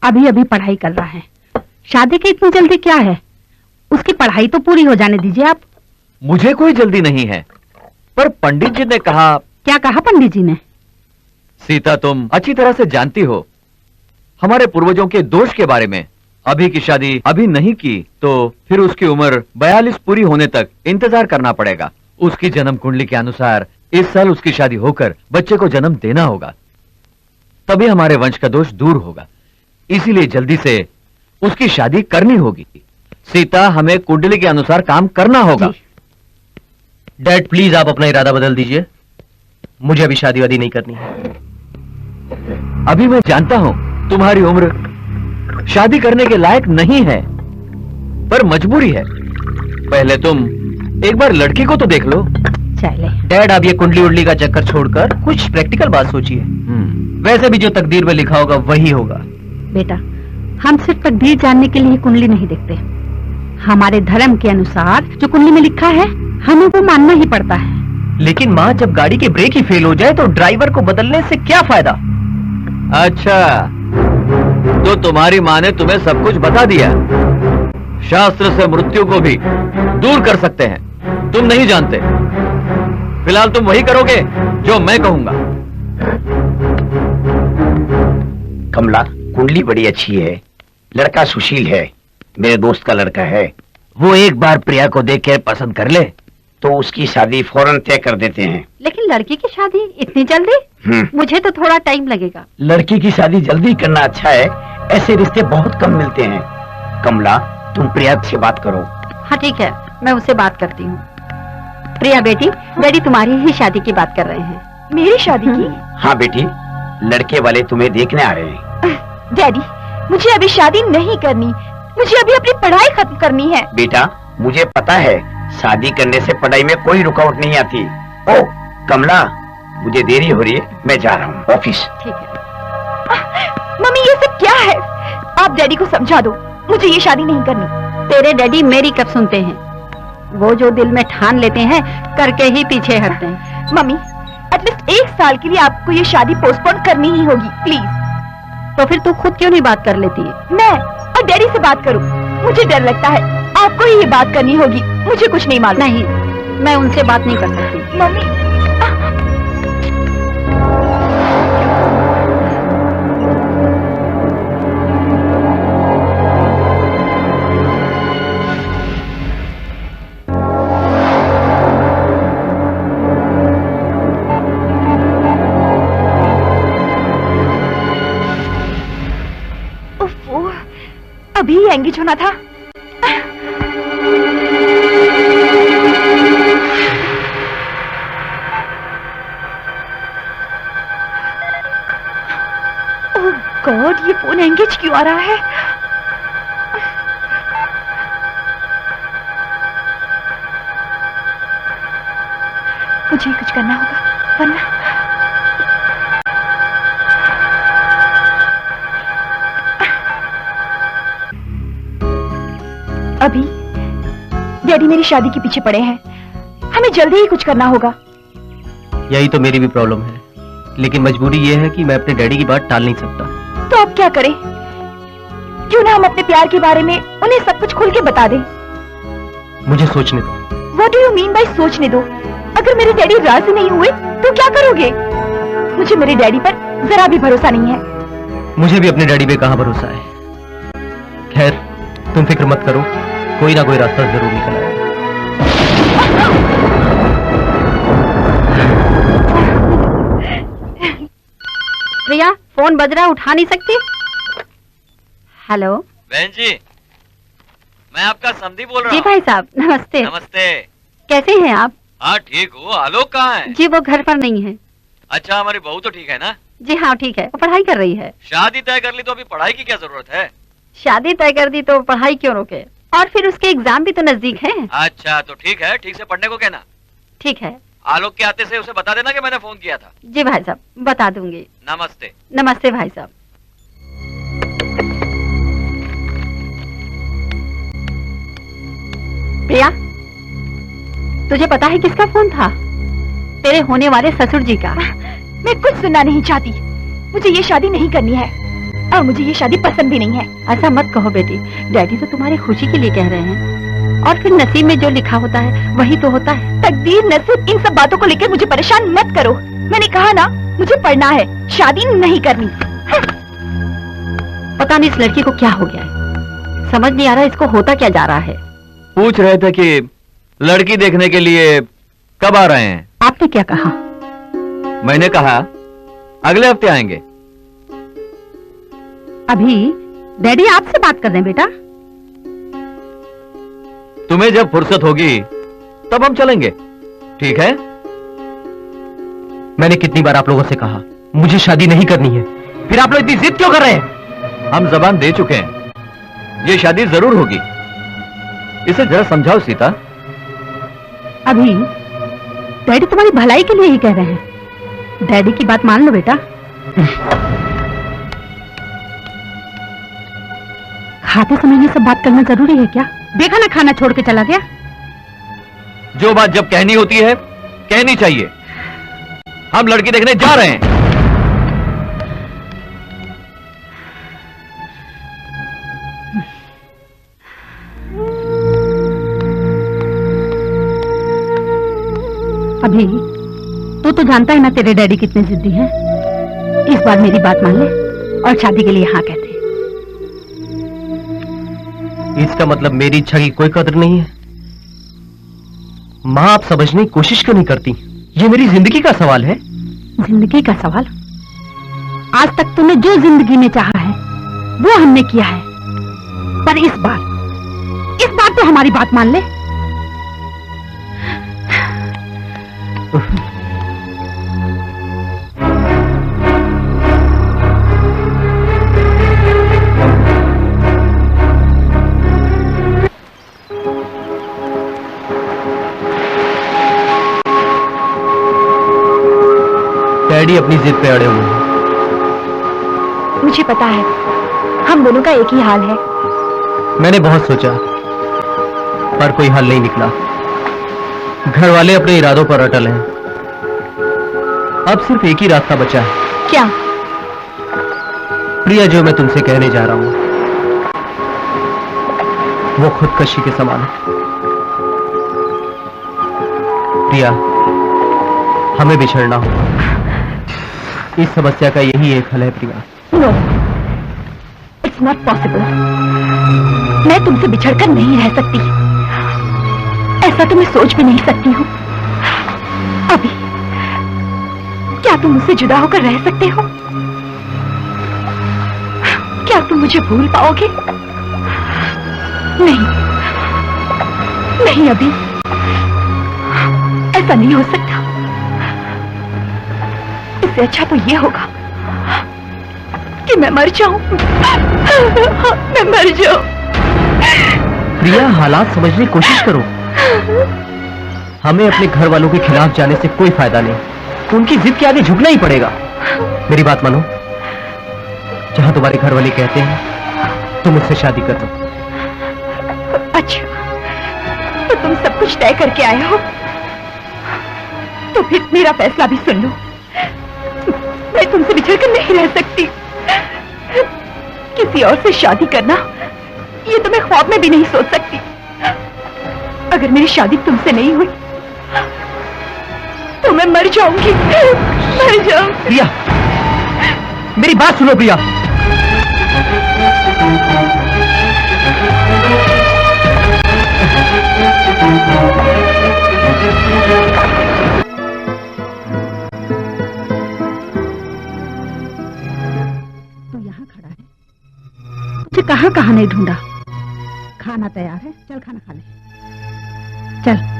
अभी अभी पढ़ाई कर रहा है, शादी की इतनी जल्दी क्या है? उसकी पढ़ाई तो पूरी हो जाने दीजिए आप। मुझे कोई जल्दी नहीं है, पर पंडित जी ने कहा। क्या कहा पंडित जी ने? सीता, तुम अच्छी तरह से जानती हो हमारे पूर्वजों के दोष के बारे में। अभी की शादी अभी नहीं की तो फिर उसकी उम्र 42 पूरी होने तक इंतजार करना पड़ेगा। उसकी जन्म कुंडली के अनुसार इस साल उसकी शादी होकर बच्चे को जन्म देना होगा, तभी हमारे वंश का दोष दूर होगा। इसीलिए जल्दी से उसकी शादी करनी होगी। सीता, हमें कुंडली के अनुसार काम करना होगा। डैड प्लीज आप अपना इरादा बदल दीजिए, मुझे अभी शादी वादी नहीं करनी है। अभी मैं जानता हूं तुम्हारी उम्र शादी करने के लायक नहीं है, पर मजबूरी है। पहले तुम एक बार लड़की को तो देख लो। चले डैड, आप ये कुंडली उंडली का चक्कर छोड़कर कुछ प्रैक्टिकल बात सोचिए। वैसे भी जो तकदीर में लिखा होगा वही होगा। बेटा, हम सिर्फ तकदीर जानने के लिए कुंडली नहीं देखते। हमारे धर्म के अनुसार जो कुंडली में लिखा है हमें वो मानना ही पड़ता है। लेकिन माँ, जब गाड़ी की ब्रेक ही फेल हो जाए तो ड्राइवर को बदलने से क्या फायदा? अच्छा, तो तुम्हारी माँ ने तुम्हें सब कुछ बता दिया। शास्त्र से मृत्यु को भी दूर कर सकते हैं, तुम नहीं जानते। फिलहाल तुम वही करोगे जो मैं कहूंगा। कमला, कुंडली बड़ी अच्छी है, लड़का सुशील है, मेरे दोस्त का लड़का है। वो एक बार प्रिया को देख कर पसंद कर ले तो उसकी शादी फौरन तय कर देते हैं। लेकिन लड़की की शादी इतनी जल्दी? मुझे तो थोड़ा टाइम लगेगा। लड़की की शादी जल्दी करना अच्छा है, ऐसे रिश्ते बहुत कम मिलते हैं। कमला, तुम प्रिया से बात करो। हाँ ठीक है, मैं उससे बात करती हूँ। प्रिया बेटी, डैडी तुम्हारी ही शादी की बात कर रहे हैं। मेरी शादी की? हाँ बेटी, लड़के वाले तुम्हें देखने आ रहे हैं। डैडी, मुझे अभी शादी नहीं करनी, मुझे अभी अपनी पढ़ाई खत्म करनी है। बेटा, मुझे पता है शादी करने से पढ़ाई में कोई रुकावट नहीं आती। ओ कमला, मुझे देरी हो रही है, मैं जा रहा हूँ ऑफिस। ठीक है। मम्मी, ये सब क्या है? आप डैडी को समझा दो, मुझे ये शादी नहीं करनी। तेरे डैडी मेरी कब सुनते हैं? वो जो दिल में ठान लेते हैं करके ही पीछे हटते हैं। मम्मी, एटलीस्ट एक साल के लिए आपको ये शादी पोस्टपोन करनी ही होगी, प्लीज। तो फिर तू खुद क्यों नहीं बात कर लेती है? मैं और डैडी से बात करूं? मुझे डर लगता है, आपको ही ये बात करनी होगी, मुझे कुछ नहीं मालूम। नहीं, मैं उनसे बात नहीं कर सकती। मम्मी, अभी एंगेज होना था। ओह गॉड, ये फोन एंगेज क्यों आ रहा है? मुझे कुछ करना होगा वरना। अभी डैडी मेरी शादी के पीछे पड़े हैं, हमें जल्दी ही कुछ करना होगा। यही तो मेरी भी प्रॉब्लम है, लेकिन मजबूरी ये है कि मैं अपने डैडी की बात टाल नहीं सकता। तो अब क्या करें? क्यों ना हम अपने प्यार के बारे में उन्हें सब कुछ खुल के बता दें। मुझे सोचने दो। What do you mean by सोचने दो? अगर मेरे डैडी राजी नहीं हुए तो क्या करोगे? मुझे मेरे डैडी पर जरा भी भरोसा नहीं है। मुझे भी अपने डैडी पे कहाँ भरोसा है। खैर, तुम फिक्र मत करो, कोई ना कोई रास्ता जरूर निकल आएगा। प्रिया, फोन बज रहा, उठा नहीं सकती? हेलो बहन जी, मैं आपका समधी बोल रहा जी हूँ। भाई साहब, नमस्ते। नमस्ते। कैसे हैं आप? हाँ ठीक हूँ। आलोक कहाँ है? जी वो घर पर नहीं है। अच्छा, हमारी बहू तो ठीक है ना? जी हाँ ठीक है, वो पढ़ाई कर रही है। शादी तय कर ली तो अभी पढ़ाई की क्या जरूरत है? शादी तय कर दी तो पढ़ाई क्यों रोके? और फिर उसके एग्जाम भी तो नजदीक हैं। अच्छा तो ठीक है, ठीक से पढ़ने को कहना। ठीक है। आलोक के आते से उसे बता देना कि मैंने फोन किया था। जी भाई साहब, बता दूंगी। नमस्ते। नमस्ते भाई साहब। प्रिया, तुझे पता है किसका फोन था? तेरे होने वाले ससुर जी का। मैं कुछ सुनना नहीं चाहती, मुझे ये शादी नहीं करनी है। और मुझे ये शादी पसंद भी नहीं है। ऐसा मत कहो बेटी, डैडी तो तुम्हारी खुशी के लिए कह रहे हैं, और फिर नसीब में जो लिखा होता है वही तो होता है। तकदीर, नसीब, इन सब बातों को लेकर मुझे परेशान मत करो। मैंने कहा ना, मुझे पढ़ना है, शादी नहीं करनी। पता नहीं इस लड़की को क्या हो गया है, समझ नहीं आ रहा इसको होता क्या जा रहा है। पूछ रहे थे कि लड़की देखने के लिए कब आ रहे हैं। आपने क्या कहा? मैंने कहा अगले हफ्ते आएंगे। अभी डैडी आपसे बात कर रहे हैं बेटा। तुम्हें जब फुर्सत होगी तब हम चलेंगे, ठीक है? मैंने कितनी बार आप लोगों से कहा मुझे शादी नहीं करनी है, फिर आप लोग इतनी जिद क्यों कर रहे हैं? हम जबान दे चुके हैं, ये शादी जरूर होगी। इसे जरा समझाओ सीता। अभी डैडी तुम्हारी भलाई के लिए ही कह रहे हैं, डैडी की बात मान लो बेटा। खाते समय ये सब बात करना जरूरी है क्या? देखा ना खाना छोड़ के चला गया। जो बात जब कहनी होती है कहनी चाहिए। हम लड़की देखने जा रहे हैं। अभी तू तो जानता है ना तेरे डैडी कितने जिद्दी हैं। इस बार मेरी बात मान ले और शादी के लिए हाँ कहते। इसका मतलब मेरी इच्छा की कोई कदर नहीं है? मां, आप समझने की कोशिश क्यों नहीं करती? ये मेरी जिंदगी का सवाल है। जिंदगी का सवाल? आज तक तूने जो जिंदगी में चाहा है वो हमने किया है, पर इस बार तो हमारी बात मान ले। डैडी अपनी जिद पे अड़े हुए हैं। मुझे पता है, हम दोनों का एक ही हाल है। मैंने बहुत सोचा पर कोई हल नहीं निकला। घर वाले अपने इरादों पर अटल हैं। अब सिर्फ एक ही रास्ता बचा है। क्या? प्रिया, जो मैं तुमसे कहने जा रहा हूं वो खुदकशी के समान है। प्रिया, हमें बिछड़ना होगा। इस समस्या का यही एक हल है Priya. No, it's not possible. मैं तुमसे बिछड़कर नहीं रह सकती। ऐसा तो मैं सोच भी नहीं सकती हूँ। अभी क्या तुम मुझसे जुदा होकर रह सकते हो? क्या तुम मुझे भूल पाओगे? नहीं नहीं, अभी ऐसा नहीं हो सकता। इससे अच्छा तो ये होगा कि मैं मर जाऊं। मैं मर जाऊं। प्रिया, हालात समझने की कोशिश करो। हमें अपने घर वालों के खिलाफ जाने से कोई फायदा नहीं। उनकी जिद के आगे झुकना ही पड़ेगा। मेरी बात मानो, जहां तुम्हारे घर वाले कहते हैं तुम मुझसे शादी कर दो। अच्छा, तो तुम सब कुछ तय करके आए हो, तो फिर मेरा फैसला भी सुन लो। मैं तुमसे बिछड़कर नहीं रह सकती। किसी और से शादी करना, ये तो मैं ख्वाब में भी नहीं सोच सकती। अगर मेरी शादी तुमसे नहीं हुई तो मैं मर जाऊंगी। मर जाऊंगी। प्रिया, मेरी बात सुनो प्रिया। तो यहाँ खड़ा है, तुझे कहाँ कहाँ नहीं ढूंढा। खाना तैयार है, चल खाना खा ले। चल।